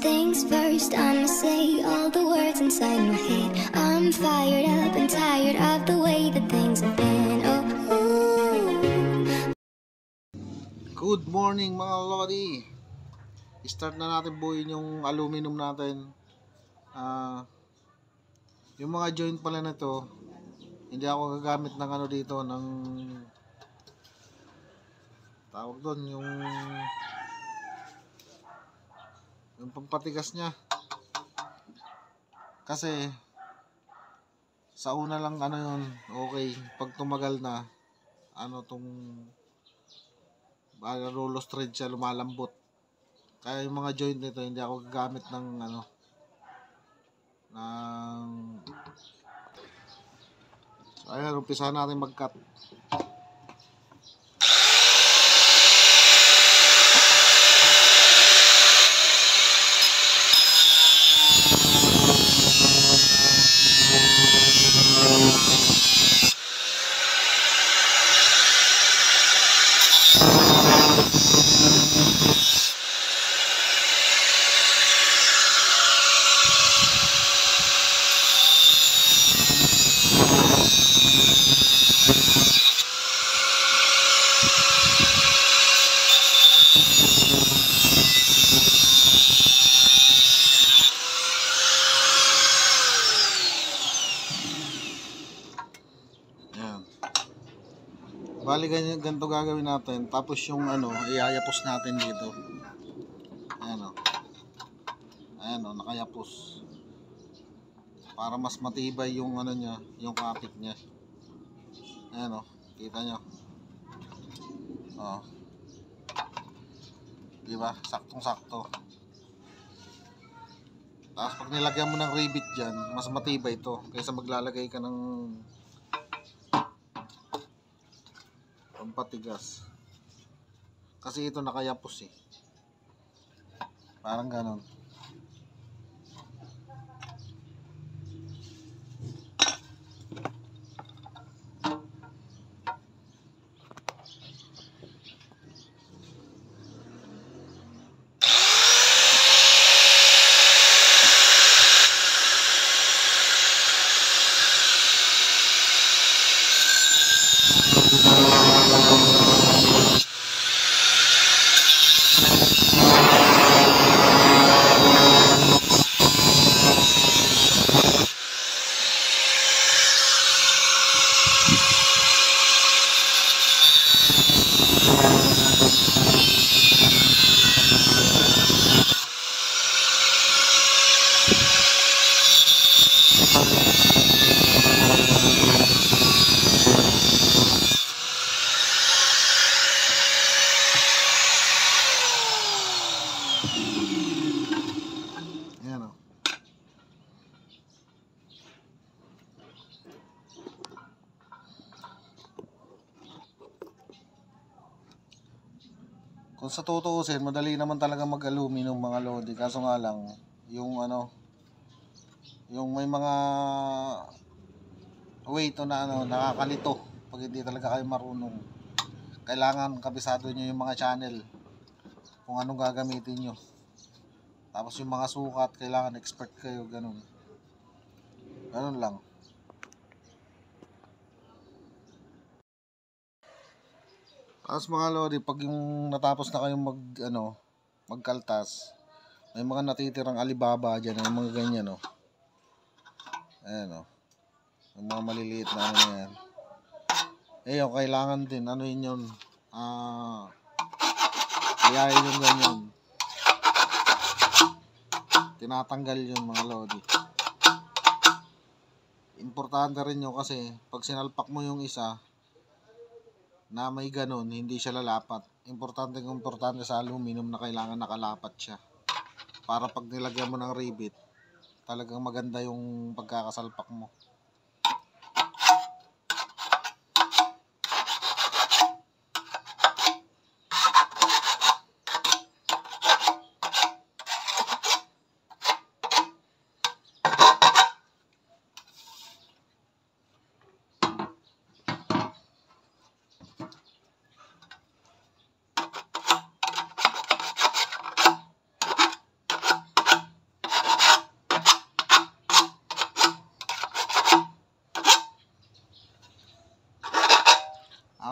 things first, I'ma say all the words inside my head. I'm fired up and tired of the way that things have been. Oh, good morning mga lodi. Start na natin buuin yung aluminum natin. Yung mga joint pala na to, hindi ako gagamit ng ano dito, ng tawag doon, yung pampatigas nya. Kasi sa una lang ano yun, okay. Pag tumagal na, ano tong rolos thread siya, lumalambot. Kaya yung mga joint nito, hindi ako gagamit ng ano, so ayan, umpisahan natin mag-cut. Bali ganito gagawin natin. Tapos yung ano, iayapos natin dito. Ayan o. Ayan o, nakayapos. Para mas matibay yung ano nya, yung kapit nya. Ayan o, kita nyo. O. Diba? Saktong sakto. Tapos pag nilagyan mo ng rivet dyan, mas matibay ito. Kaysa maglalagay ka ng pampatigas. Kasi ito nakayapos eh. Parang ganon. Ayan o. Kung sa tutuusin, madali naman talaga mag-aluminum mga lodi. Kaso nga lang, yung ano, yung may mga way to na ano, nakakalito pag hindi talaga kayo marunong. Kailangan kabisado nyo yung mga channel, kung anong gagamitin nyo. Tapos yung mga sukat, kailangan expert kayo, ganun. Ganun lang. Tapos mga lodi, pag yung natapos na kayong magkaltas, may mga natitirang alibaba dyan, yung mga ganyan o. Ayan o. Yung mga maliliit na ano yan. Eh yung kailangan din, ano yun, iyayin yung ganyan. Tinatanggal yun mga lodi. Importante rin yun kasi pag sinalpak mo yung isa na may ganun, hindi siya lalapat. Importante sa aluminum na kailangan nakalapat siya. Para pag nilagyan mo ng rivet, talagang maganda yung pagkakasalpak mo.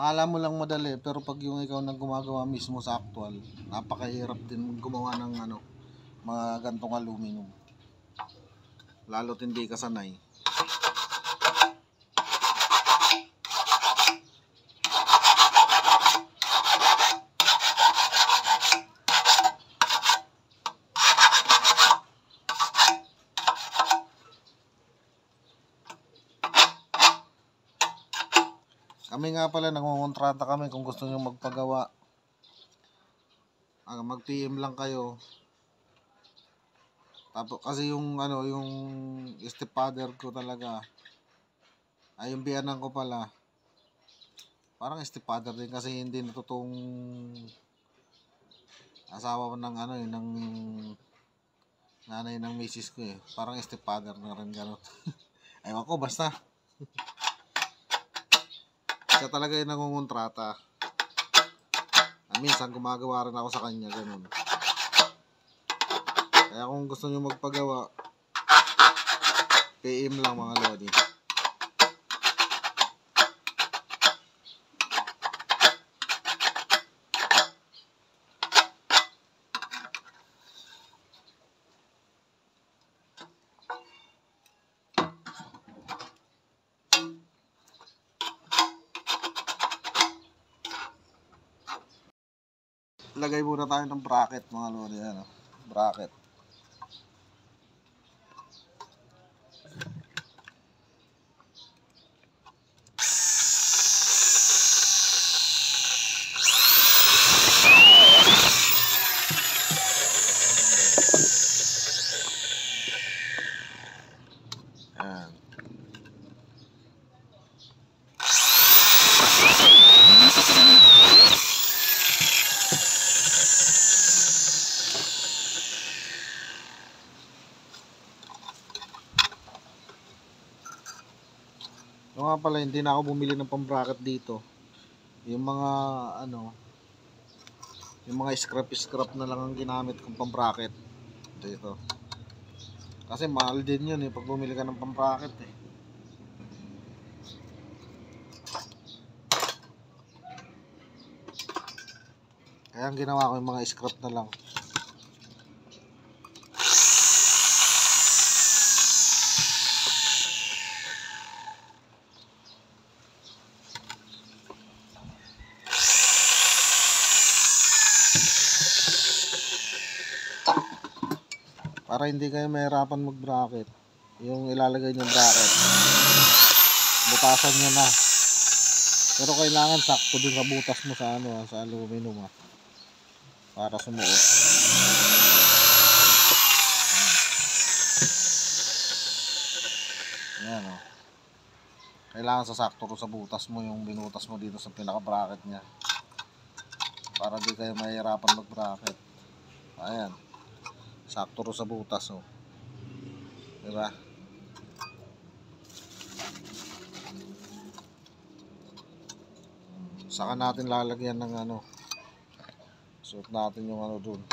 Akala mo lang madali, pero pag yung ikaw nang gumagawa mismo sa actual, napakahirap din gumawa ng mga gantong aluminum. Lalo't hindi ka sanay. Kami nga pala, nangungontrata kami kung gusto nyo magpagawa. Mag-PM lang kayo. Tapos kasi yung yung stepfather ko talaga, ay yung biyanan ko pala, parang stepfather din kasi hindi natutong asawa ng ng nanay ng misis ko eh. Parang stepfather na rin gano'n. Ewan ko, basta. Siya talaga yung nangungontrata. Minsan gumagawa rin ako sa kanya, ganun. Kaya kung gusto nyo magpagawa, PM lang mga lodi. Lagay muna tayo ng bracket mga lodi, bracket. Ayan. Yung nga pala, hindi na ako bumili ng pang-bracket dito. Yung mga yung mga scrap na lang ang ginamit kong pang-bracket dito. Kasi mahal din yun pag bumili ka ng pang-bracket eh. Kaya ang ginawa ko yung mga scrap na lang. Para hindi kayo mahirapan mag-bracket, yung ilalagay nyo bracket, butasan nyo na. Pero kailangan sakto din sa butas mo sa sa aluminum para sumuot. Ayan kailangan sasakto sa butas mo yung binutas mo dito sa pinaka-bracket nya, para di kayo mahirapan mag-bracket. Ayan, sakto sa butas diba? Saka natin lalagyan ng suot natin yung dun,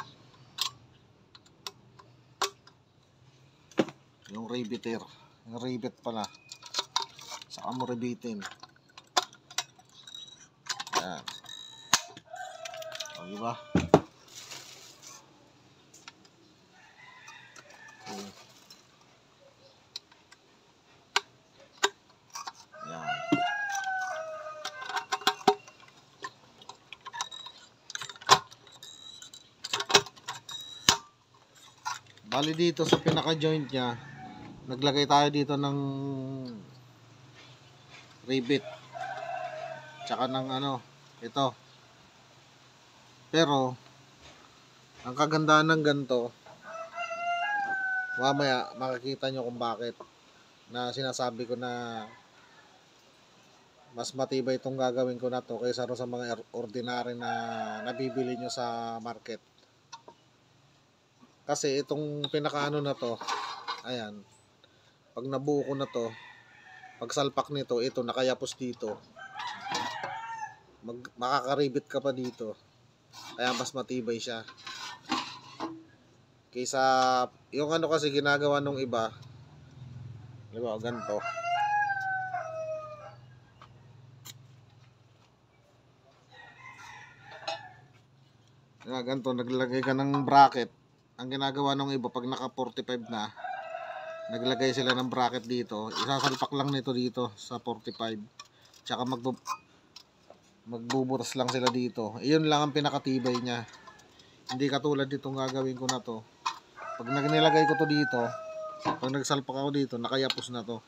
yung riveter, yung rivet pala, saka mo rivetin. Ayan, diba? Ayan. Bali dito sa pinaka joint nya, naglagay tayo dito ng rivet tsaka ng ito. Pero ang kagandahan ng ganito, mamaya makikita nyo kung bakit na sinasabi ko na mas matibay itong gagawin ko na to kaysa sa mga ordinary na nabibili nyo sa market. Kasi itong pinaka na to, ayan, pag nabuo ko na to, pag salpak nito, ito nakayapos dito, makakaribit ka pa dito, kaya mas matibay siya kaysa yung kasi ginagawa nung iba, diba, ganito. Ganito, naglagay ka ng bracket. Ang ginagawa ng iba pag naka 45 na, naglagay sila ng bracket dito. Isasalpak lang nito dito sa 45. Tsaka magbubutas lang sila dito. Iyon lang ang pinakatibay niya. Hindi katulad ditong gagawin ko na to. Pag nilagay ko to dito, pag nagsalpak ako dito, nakayapos na to.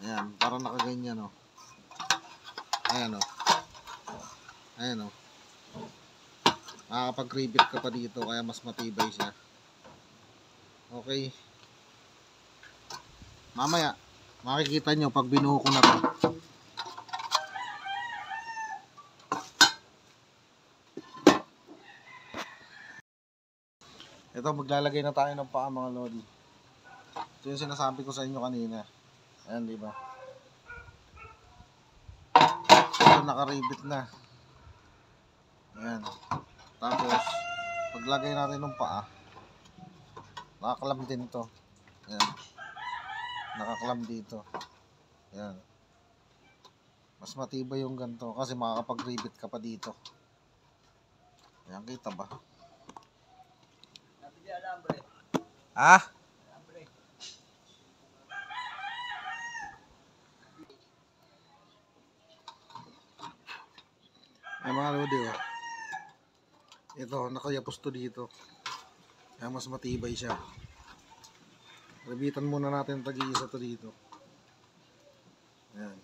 Ayan, parang nakaganyan o. Ayan o. Ayan o. Makakapag-rivet ka pa dito kaya mas matibay siya. Okay. Mamaya, makikita nyo pag binuo ko na to. Ito, maglalagay na tayo ng paa mga lodi. Ito yung sinasabi ko sa inyo kanina. Ayan, di ba? Ito, naka-rivet na. Ayan. Tapos, paglagay natin ng paa, nakaklam din to. Ayan. Nakaklam dito. Ayan. Mas matibay yung ganito kasi makakapag-rivet ka pa dito. Ayan, kita ba? Ah? Ay mga lodi oh. Ito, nakayapos to dito. Kaya mas matibay siya. Ribitan muna natin tag-iisa to dito. Ayan.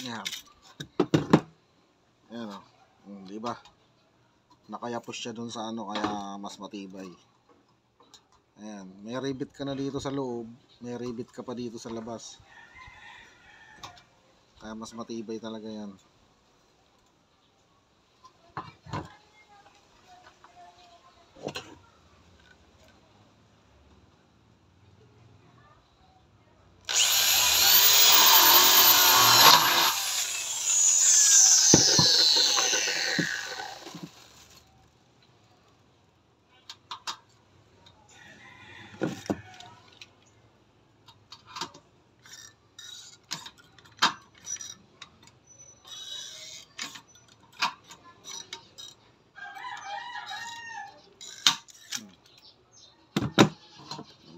Ayan. Ayan o. Diba? Nakayapos siya dun sa ano kaya mas matibay. Ayan. May rivet ka na dito sa loob. May rivet ka pa dito sa labas. Kaya mas matibay talaga yan.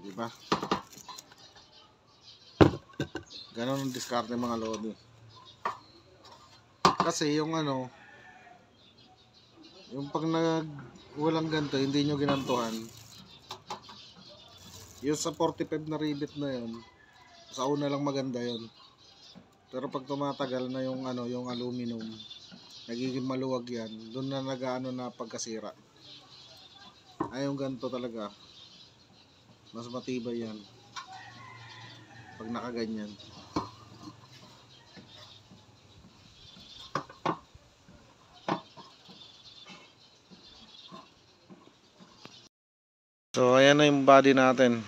Diba? Ganon ang diskarte mga lodi. Kasi yung ano, yung pag walang ganito, hindi nyo ginantuhan, yung sa 45 na rivet na yun, sa una lang maganda yun. Pero pag tumatagal na yung ano, yung aluminum, nagiging maluwag yan, doon na nag-ano na pagkasira. Ay yung ganito talaga, mas matibay yan pag nakaganyan. So ayan na yung body natin.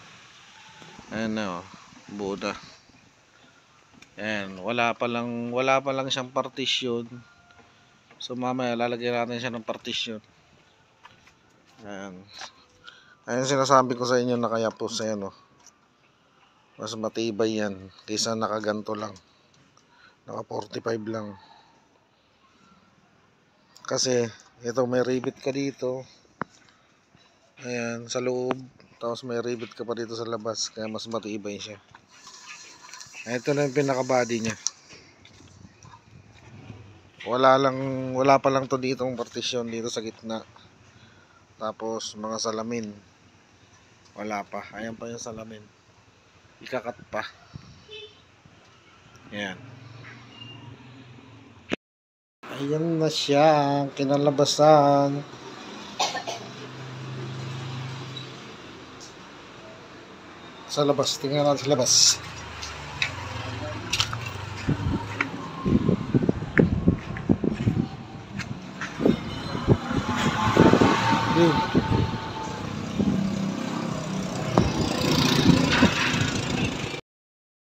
Ayan na oh, buo na. Ayan, wala pa lang siyang partition. So mamaya lalagyan natin siya ng partition. Ayan. Ayan sinasabi ko sa inyo na kaya po sa ayan oh. Mas matibay yan kaysa nakaganto lang. Naka 45 lang. Kasi ito may rivet ka dito. Ayan, sa loob. Tapos may rivet ka pa dito sa labas. Kaya mas matibay siya. Ito na yung pinaka-body niya. Wala pa lang to dito ang partition dito sa gitna. Tapos mga salamin. Wala pa. Ayan pa yung salamin. Ikakat pa. Ayan. Ayan na siya. Kinalabasan. Sa labas. Tingnan natin sa labas.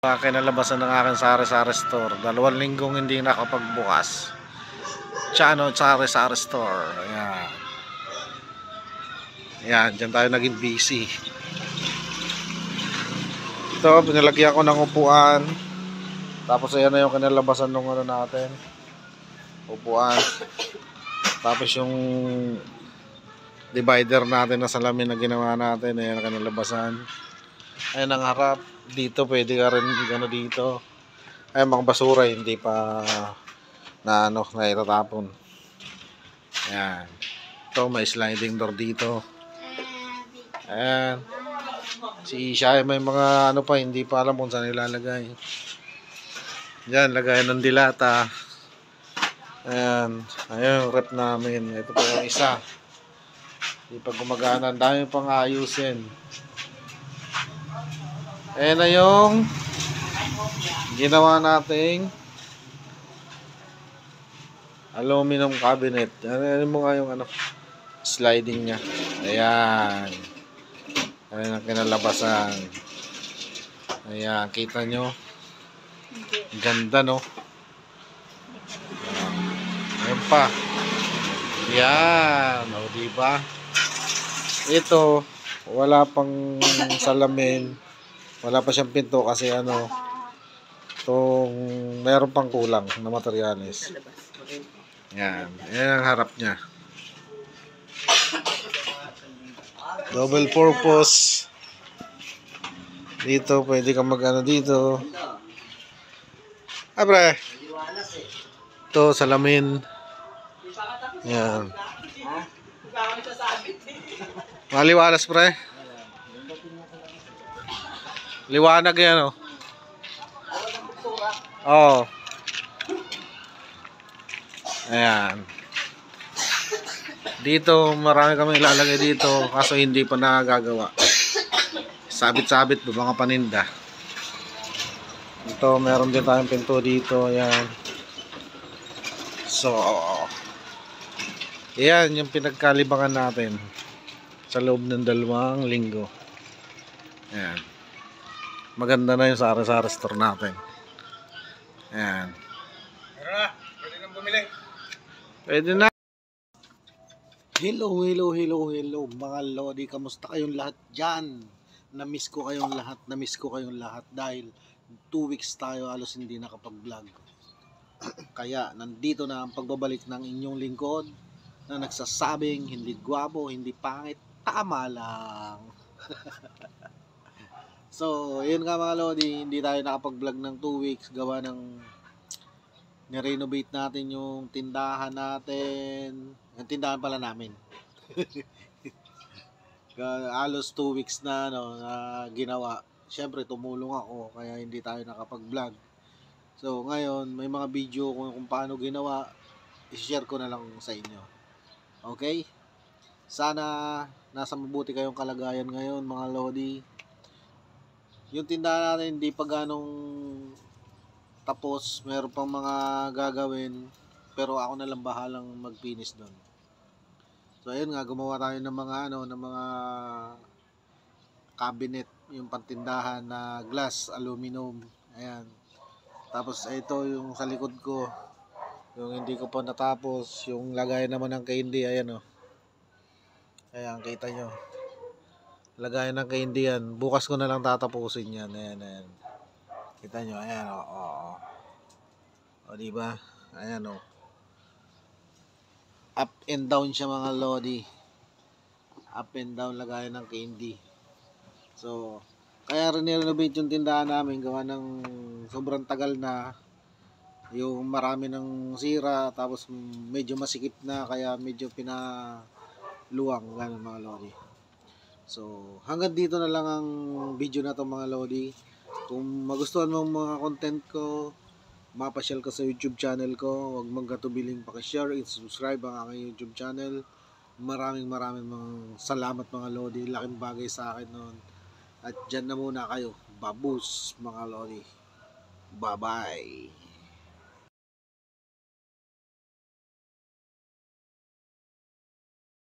pa kinalabasan ng aking sari-sari store. 2 linggong hindi nakapagbukas. Chano sari-sari store. Ayan. Ayan, dyan tayo naging busy. Ito, pinalagyan ko ng upuan. Tapos ayan na yung kinalabasan ng ano natin. Upuan. Tapos yung divider natin na salamin na ginawa natin. Ayan ang kinalabasan. Ayan ang harap. Dito pwede ka rin gano dito. Ayan mga basura hindi pa na ano na itatapon. Ayan. Ito may sliding door dito. Ayan. Si Isha may mga ano pa hindi pa alam kung saan ilalagay. Yan, lagayan ng dilata. Ayan. Ayan yung rep namin. Ito pa yung isa. Hindi pa gumagana. Ang dami pang ayusin. Ayan na yung ginawa nating aluminum cabinet. Ano mo nga yung ano, sliding nya. Ayan. Ayan ang kinalabasan. Ayan, kita nyo. Ganda, no? Ayan pa. Ayan. O, diba? Ito, wala pang salamin. Wala pa siyang pinto kasi ano, itong meron pang kulang na materyales. Ayan. Ayan ang harap niya. Double purpose. Dito, pwede ka mag-ano dito. Pre. Ito, salamin. Ayan. Maliwalas, pre. Liwanag yan, oh. Oo. Ayan. Dito, marami kami ilalagay dito. Kaso hindi pa nagagawa. Sabit-sabit po mga paninda. Ito, meron din tayong pinto dito. Ayan. So, ayan yung pinagkalibangan natin sa loob ng 2 linggo. Ayan. Maganda na yung sari-sari store natin. Ayan. Meron na. Pwede nang bumili. Pwede na. Hello mga lodi. Kamusta kayong lahat dyan? Na-miss ko kayong lahat dahil 2 weeks tayo halos hindi nakapag-vlog. Kaya nandito na ang pagbabalik ng inyong lingkod na nagsasabing hindi gwapo, hindi pangit, tama lang. So, yun nga mga lodi, hindi tayo nakapag-vlog ng 2 weeks gawa ng ni-renovate natin yung tindahan natin. Yung tindahan pala namin. Halos 2 weeks na, no, na ginawa. Siyempre tumulong ako kaya hindi tayo nakapag-vlog. So ngayon may mga video kung paano ginawa, i-share ko na lang sa inyo. Okay? Sana nasa mabuti kayong kalagayan ngayon mga lodi. Yung tindahan natin hindi pa ganong tapos, meron pang mga gagawin pero ako na lang bahalang mag-finish doon. So ayun nga, gumawa tayo ng mga ano, ng mga cabinet, yung pantindahan na glass, aluminum. Ayan. Tapos ito yung sa likod ko, yung hindi ko pa natapos, yung lagay naman ng candy, ayan oh. Ayan, kita nyo. Lagay ng candy yan. Bukas ko na lang tatapusin yan. Ayan, ayan. Kita nyo, ayan oh. O diba? Ayan oh. Up and down siya mga lodi. Up and down lagayan ng candy. So, kaya rin-renovate yung tindahan namin gawa ng sobrang tagal na. Yung marami ng sira tapos medyo masikip na kaya medyo pinaluwang ganun mga lodi. So, hanggang dito na lang ang video na to mga lodi. Kung magustuhan mo mga content ko, mapasyal ka sa YouTube channel ko, huwag magkatubiling pakishare and subscribe ang aking YouTube channel. Maraming mga salamat mga lodi, laking bagay sa akin noon. At dyan na muna kayo, babus mga lodi. Bye bye.